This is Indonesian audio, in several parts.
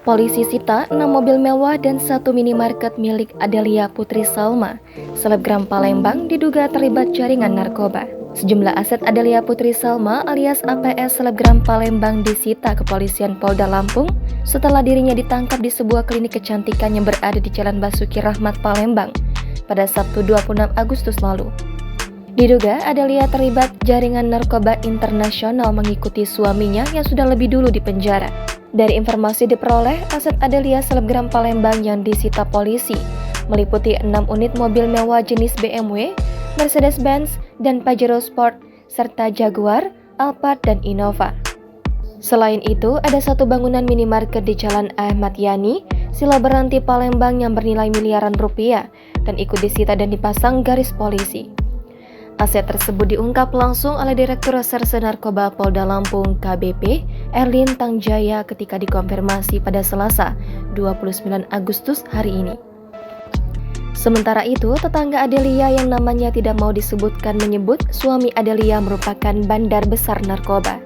Polisi sita 6 mobil mewah dan 1 minimarket milik Adelia Putri Salma, selebgram Palembang diduga terlibat jaringan narkoba. Sejumlah aset Adelia Putri Salma alias APS selebgram Palembang disita kepolisian Polda Lampung setelah dirinya ditangkap di sebuah klinik kecantikan yang berada di Jalan Basuki Rahmat Palembang pada Sabtu 26 Agustus lalu. Diduga Adelia terlibat jaringan narkoba internasional mengikuti suaminya yang sudah lebih dulu dipenjara. Dari informasi diperoleh, aset Adelia selebgram Palembang yang disita polisi meliputi 6 unit mobil mewah jenis BMW, Mercedes-Benz, dan Pajero Sport, serta Jaguar, Alphard, dan Innova. Selain itu, ada 1 bangunan minimarket di Jalan Ahmad Yani, Silaberanti, Palembang yang bernilai miliaran rupiah dan ikut disita dan dipasang garis polisi. Aset tersebut diungkap langsung oleh Direktur Reserse Narkoba Polda Lampung KBP, Erlin Tangjaya ketika dikonfirmasi pada Selasa, 29 Agustus hari ini. Sementara itu, tetangga Adelia yang namanya tidak mau disebutkan menyebut suami Adelia merupakan bandar besar narkoba.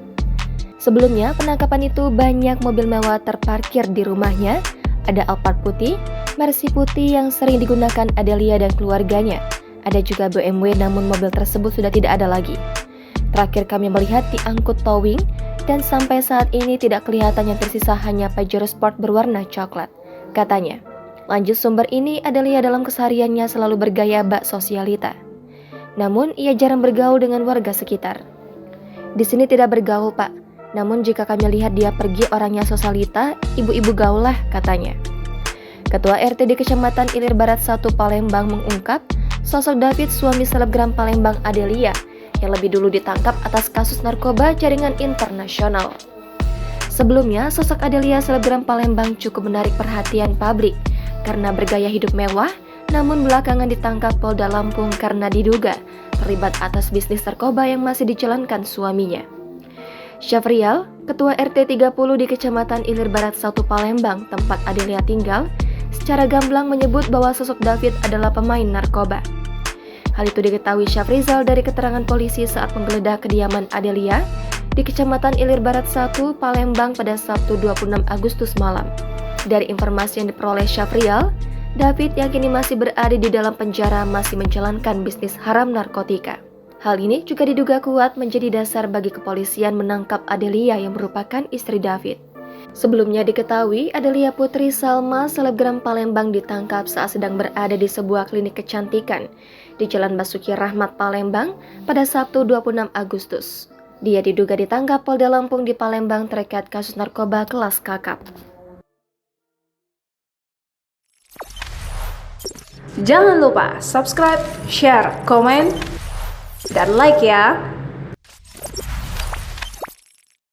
Sebelumnya, penangkapan itu banyak mobil mewah terparkir di rumahnya, ada Alphard putih, Mercy putih yang sering digunakan Adelia dan keluarganya. Ada juga BMW namun mobil tersebut sudah tidak ada lagi. Terakhir kami melihat diangkut towing dan sampai saat ini tidak kelihatan yang tersisa hanya Pajero Sport berwarna coklat, katanya. Lanjut sumber ini, Adelia dalam kesehariannya selalu bergaya bak sosialita. Namun ia jarang bergaul dengan warga sekitar. Di sini tidak bergaul, Pak. Namun jika kami lihat dia pergi orangnya sosialita, ibu-ibu gaul lah, katanya. Ketua RT di Kecamatan Ilir Barat 1 Palembang mengungkap sosok David, suami selebgram Palembang Adelia, yang lebih dulu ditangkap atas kasus narkoba jaringan internasional. Sebelumnya, sosok Adelia selebgram Palembang cukup menarik perhatian publik karena bergaya hidup mewah, namun belakangan ditangkap Polda Lampung karena diduga terlibat atas bisnis narkoba yang masih dijalankan suaminya. Syafrial, Ketua RT 30 di Kecamatan Ilir Barat 1 Palembang, tempat Adelia tinggal, secara gamblang menyebut bahwa sosok David adalah pemain narkoba. Hal itu diketahui Syafrizal dari keterangan polisi saat menggeledah kediaman Adelia di Kecamatan Ilir Barat 1, Palembang pada Sabtu 26 Agustus malam. Dari informasi yang diperoleh Syafrial, David yang kini masih berada di dalam penjara masih menjalankan bisnis haram narkotika. Hal ini juga diduga kuat menjadi dasar bagi kepolisian menangkap Adelia yang merupakan istri David. Sebelumnya diketahui Adelia Putri Salma selebgram Palembang ditangkap saat sedang berada di sebuah klinik kecantikan di Jalan Basuki Rahmat Palembang pada Sabtu 26 Agustus. Dia diduga ditangkap Polda Lampung di Palembang terkait kasus narkoba kelas kakap. Jangan lupa subscribe, share, komen, dan like ya.